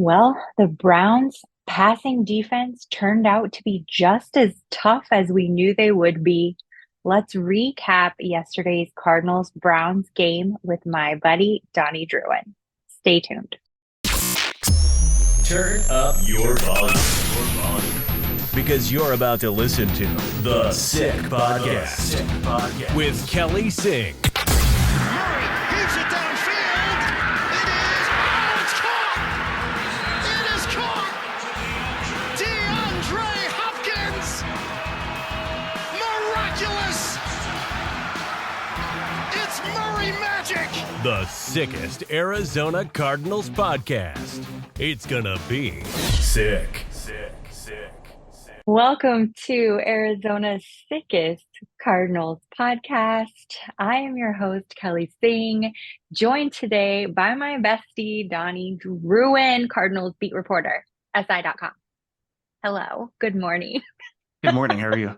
Well, the Browns' passing defense turned out to be just as tough as we knew they would be. Let's recap yesterday's Cardinals Browns game with my buddy Donnie Druin. Stay tuned. Turn up your volume. Because you're about to listen to The Sick Podcast with Kelly Singh. Murray heaves it downfield. It is. Oh, it's caught. It is caught. DeAndre Hopkins. Miraculous. It's Murray magic. The sickest Arizona Cardinals podcast. It's gonna be sick. Welcome to Arizona's sickest Cardinals podcast. I am your host, Kelly Singh, joined today by my bestie, Donnie Druin, Cardinals beat reporter, SI.com. Hello, good morning. Good morning. How are you?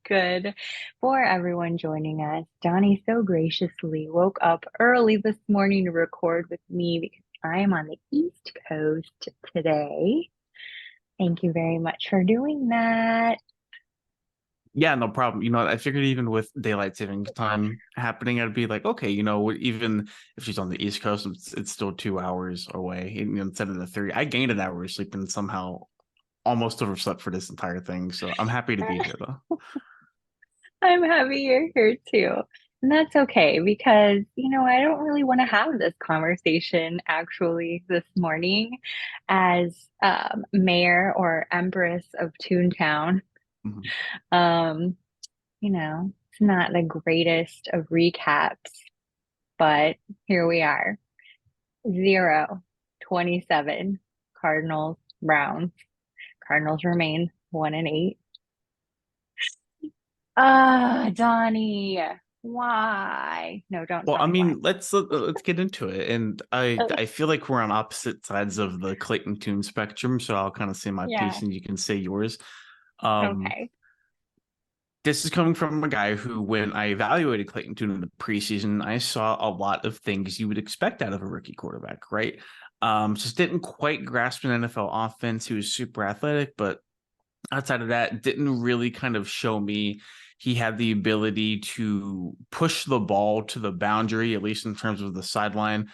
Good. For everyone joining us, Donnie so graciously woke up early this morning to record with me because I am on the East Coast today. Thank you very much for doing that. Yeah, no problem. I figured even with daylight saving time happening, I'd be like, okay, even if she's on the East Coast, it's still 2 hours away instead of the 3. I gained an hour of sleep and somehow almost overslept for this entire thing. So I'm happy to be here, though. I'm happy you're here too. And that's okay because, I don't really want to have this conversation actually this morning as mayor or empress of Toontown. Mhm. It's not the greatest of recaps, but here we are. 0-27 Cardinals, Browns. Cardinals remain 1-8. Donnie, why? No, don't Well, tell I me why. mean, let's get into it. And I feel like we're on opposite sides of the Clayton Tune spectrum, so I'll kind of say my Yeah, piece and you can say yours. Um, okay. This is coming from a guy who, when I evaluated Clayton Tune in the preseason, I saw a lot of things you would expect out of a rookie quarterback, right? Just didn't quite grasp an NFL offense. He was super athletic, but outside of that, didn't really kind of show me he had the ability to push the ball to the boundary, at least in terms of the sideline.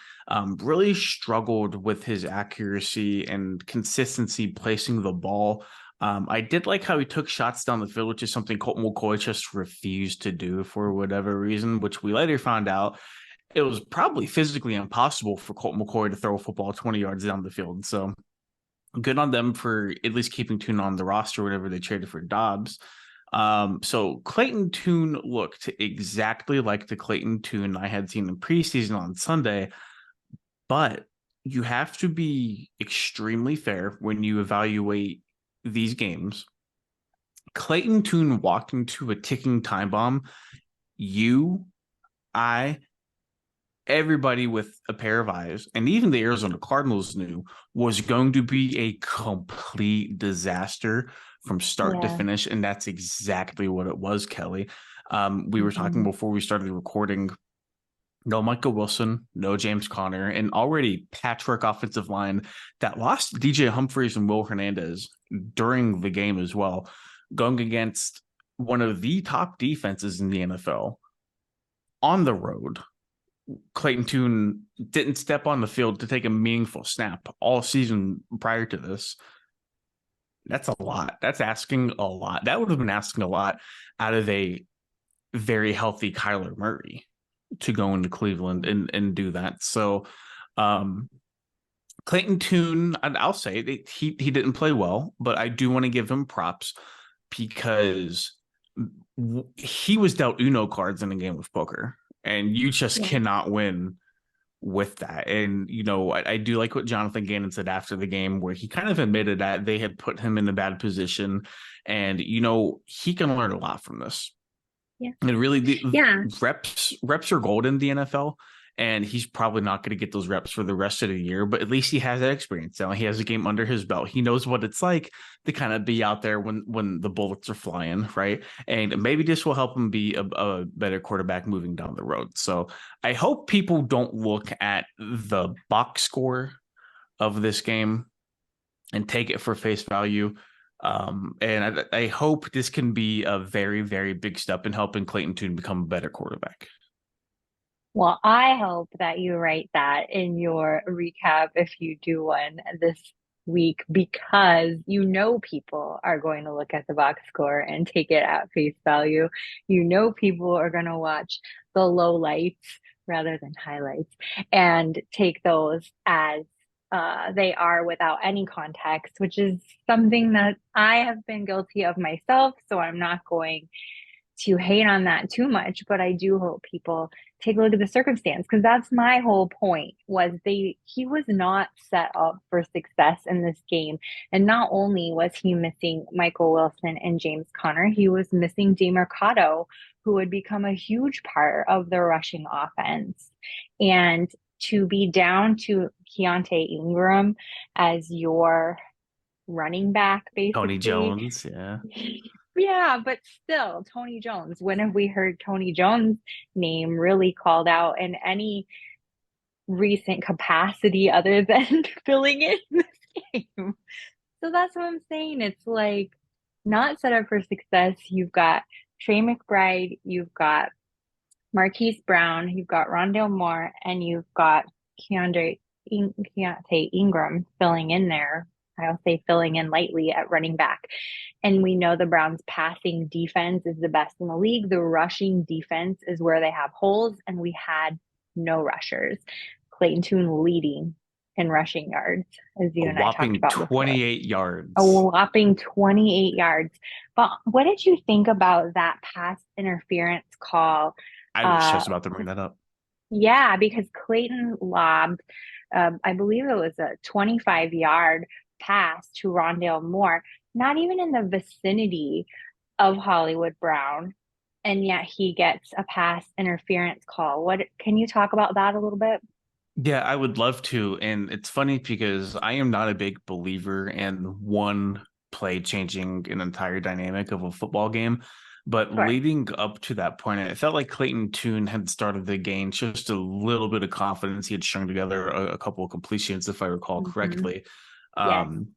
Really struggled with his accuracy and consistency placing the ball. I did like how he took shots down the field, which is something Colt McCoy just refused to do for whatever reason, which we later found out it was probably physically impossible for Colt McCoy to throw a football 20 yards down the field. So good on them for at least keeping Tune on the roster whenever they traded for Dobbs. So Clayton Tune looked exactly like the Clayton Tune I had seen in preseason on Sunday, but you have to be extremely fair when you evaluate these games. Clayton Tune walked into a ticking time bomb. You, I, everybody with a pair of eyes, and even the Arizona Cardinals knew was going to be a complete disaster from start to Yeah. finish. And that's exactly what it was, Kelly. We were talking Mhm. before we started recording. No Michael Wilson, no James Conner, and already patchwork offensive line that lost DJ Humphries and Will Hernandez during the game as well, going against one of the top defenses in the NFL on the road. Clayton Tune didn't step on the field to take a meaningful snap all season prior to this. That's a lot. That's asking a lot. That would have been asking a lot out of a very healthy Kyler Murray to go into Cleveland and do that. So Clayton Tune, I'll say that he didn't play well, but I do want to give him props because he was dealt Uno cards in a game of poker, and you just Yeah. cannot win with that. And, I do like what Jonathan Gannon said after the game, where he kind of admitted that they had put him in a bad position. And, he can learn a lot from this. Yeah. And really, the Yeah. reps are gold in the NFL. And he's probably not going to get those reps for the rest of the year, but at least he has that experience now. He has a game under his belt. He knows what it's like to kind of be out there when the bullets are flying, right? And maybe this will help him be a better quarterback moving down the road. So I hope people don't look at the box score of this game and take it for face value. And I hope this can be a very, very big step in helping Clayton Tune become a better quarterback. Well, I hope that you write that in your recap if you do one this week, because you know people are going to look at the box score and take it at face value. You know people are going to watch the low lights rather than highlights and take those as they are without any context, which is something that I have been guilty of myself. So I'm not going to hate on that too much, but I do hope people take a look at the circumstance, because that's my whole point. Was he was not set up for success in this game. And not only was he missing Michael Wilson and James Conner, he was missing DeMercado, who would become a huge part of the rushing offense. And to be down to Keontae Ingram as your running back, Tony basically. Jones, yeah. Yeah, but still, Tony Jones. When have we heard Tony Jones' name really called out in any recent capacity other than filling in this game? So that's what I'm saying. It's like not set up for success. You've got Trey McBride, you've got Marquise Brown, you've got Rondale Moore, and you've got Keontae Ingram filling in there. I'll say filling in lightly at running back. And we know the Browns' passing defense is the best in the league. The rushing defense is where they have holes, and we had no rushers. Clayton Tune leading in rushing yards, as A you and I talked whopping about before. 28 A yards. whopping 28 yards. But what did you think about that pass interference call? I was Uh, just about to bring that up. yeah, because Clayton lobbed, I believe it was a 25-yard pass to Rondale Moore, not even in the vicinity of Hollywood Brown, and yet he gets a pass interference call. What can you talk about that a little bit? Yeah, I would love to. And it's funny because I am not a big believer in one play changing an entire dynamic of a football game. But Sure. leading up to that point, it felt like Clayton Tune had started the game just a little bit of confidence. He had strung together a couple of completions, if I recall Hmm. correctly. Yes. Um,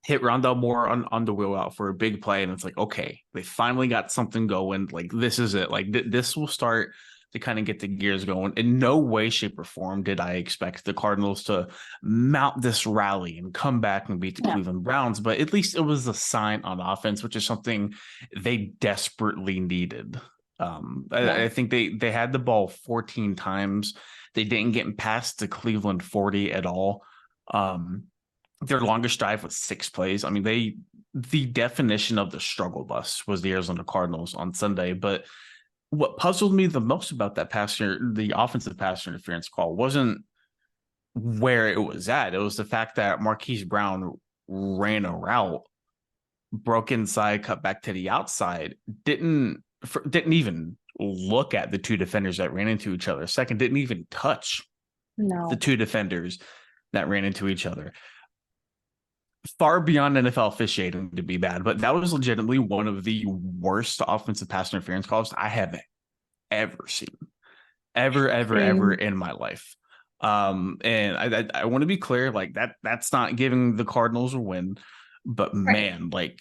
Hit Rondell Moore on the wheel out for a big play, and it's like, okay, they finally got something going. Like this is it. Like this will start to kind of get the gears going. In no way, shape, or form did I expect the Cardinals to mount this rally and come back and beat the Yeah. Cleveland Browns, but at least it was a sign on offense, which is something they desperately needed. Yeah. I think they had the ball 14 times. They didn't get past the Cleveland 40 at all. Their longest drive was 6 plays. I mean, the definition of the struggle bus was the Arizona Cardinals on Sunday. But what puzzled me the most about the offensive pass interference call wasn't where it was at. It was the fact that Marquise Brown ran a route, broke inside, cut back to the outside, didn't even look at the two defenders that ran into each other. Second, didn't even touch the No. two defenders that ran into each other. Far beyond NFL officiating to be bad, but that was legitimately one of the worst offensive pass interference calls I have ever seen, ever Same. in my life. And I want to be clear, like that's not giving the Cardinals a win, but Right. man, like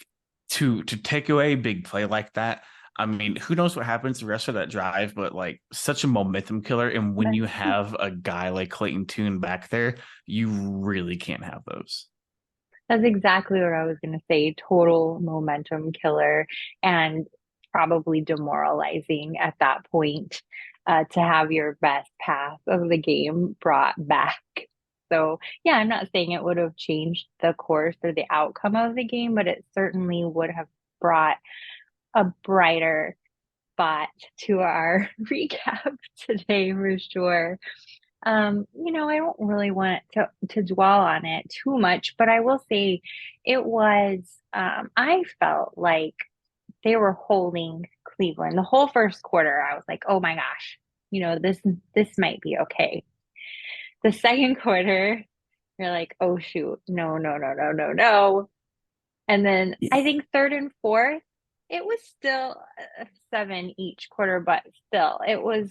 to take away a big play like that. I mean, who knows what happens the rest of that drive, but like such a momentum killer. And when you have a guy like Clayton Tune back there, you really can't have those. That's exactly what I was going to say. Total momentum killer and probably demoralizing at that point, to have your best pass of the game brought back. So, yeah, I'm not saying it would have changed the course or the outcome of the game, but it certainly would have brought a brighter spot to our recap today for sure. I don't really want to dwell on it too much, but I will say it was I felt like they were holding Cleveland the whole first quarter. I was like, "Oh my gosh, this might be okay." The second quarter, you're like, "Oh shoot. No, no, no, no, no, no." And then I think third and fourth, it was still 7 each quarter, but still, it was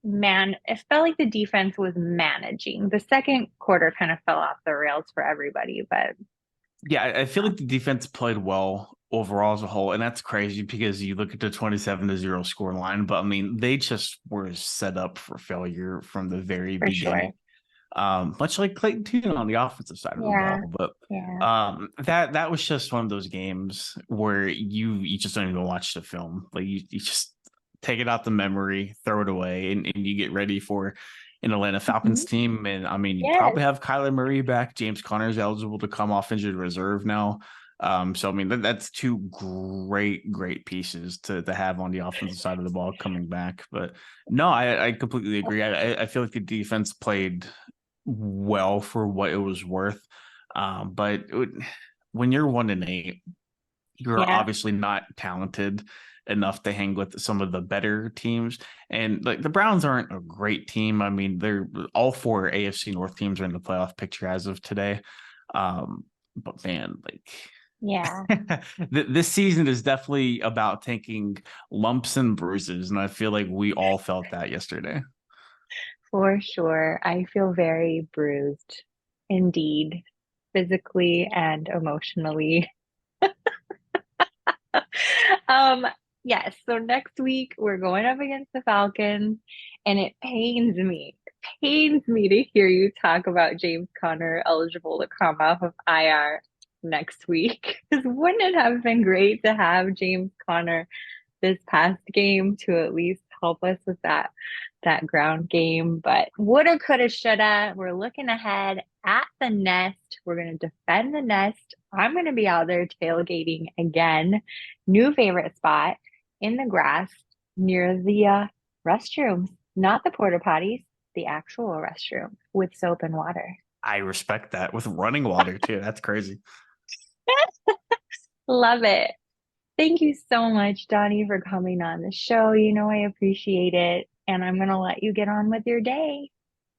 it felt like the defense was managing. The second quarter kind of fell off the rails for everybody, but Yeah, I feel like the defense played well overall as a whole, and that's crazy because you look at the 27-0 score line, but I mean, they just were set up for failure from the very for sure. beginning. Much like Clayton Tune on the offensive side of the Yeah. ball. But Yeah. that was just one of those games where you just don't even watch the film. Like you just take it out the memory, throw it away, and you get ready for an Atlanta Falcons Mhm. team. And I mean, you Yes. probably have Kyler Murray back. James Conner's eligible to come off injured reserve now. So I mean that's two great pieces to have on the offensive side of the ball coming back. But no, I completely agree. I feel like the defense played well for what it was worth. But when you're 1-8, you're Yeah. obviously not talented enough to hang with some of the better teams. And like the Browns aren't a great team. I mean, they're all four AFC North teams are in the playoff picture as of today. But man, like Yeah. this season is definitely about taking lumps and bruises, and I feel like we all felt that yesterday. For sure. I feel very bruised indeed, physically and emotionally. Um, yes, so next week we're going up against the Falcons, and it pains me to hear you talk about James Conner eligible to come off of IR next week. Because wouldn't it have been great to have James Conner this past game to at least help us with that ground game? But woulda, coulda, shoulda. We're looking ahead at the nest. We're gonna defend the nest. I'm gonna be out there tailgating again. New favorite spot in the grass near the restrooms, not the porta potties, the actual restroom with soap and water. I respect that with running water too. That's crazy. Love it. Thank you so much, Donnie, for coming on the show. You know, I appreciate it. And I'm going to let you get on with your day.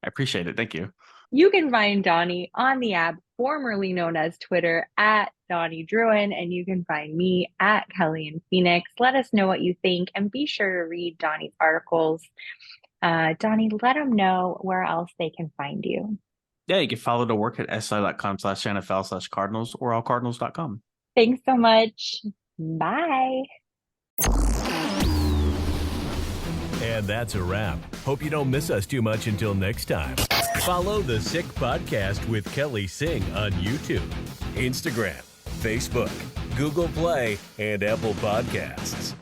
I appreciate it. Thank you. You can find Donnie on the app formerly known as Twitter at Donnie Druin, and you can find me at Kelly in Phoenix. Let us know what you think and be sure to read Donnie's articles. Donnie, let them know where else they can find you. Yeah, you can follow the work at si.com/NFL/Cardinals or allcardinals.com. Thanks so much. Bye. And that's a wrap. Hope you don't miss us too much until next time. Follow the Sick Podcast with Kelly Singh on YouTube, Instagram, Facebook, Google Play, and Apple Podcasts.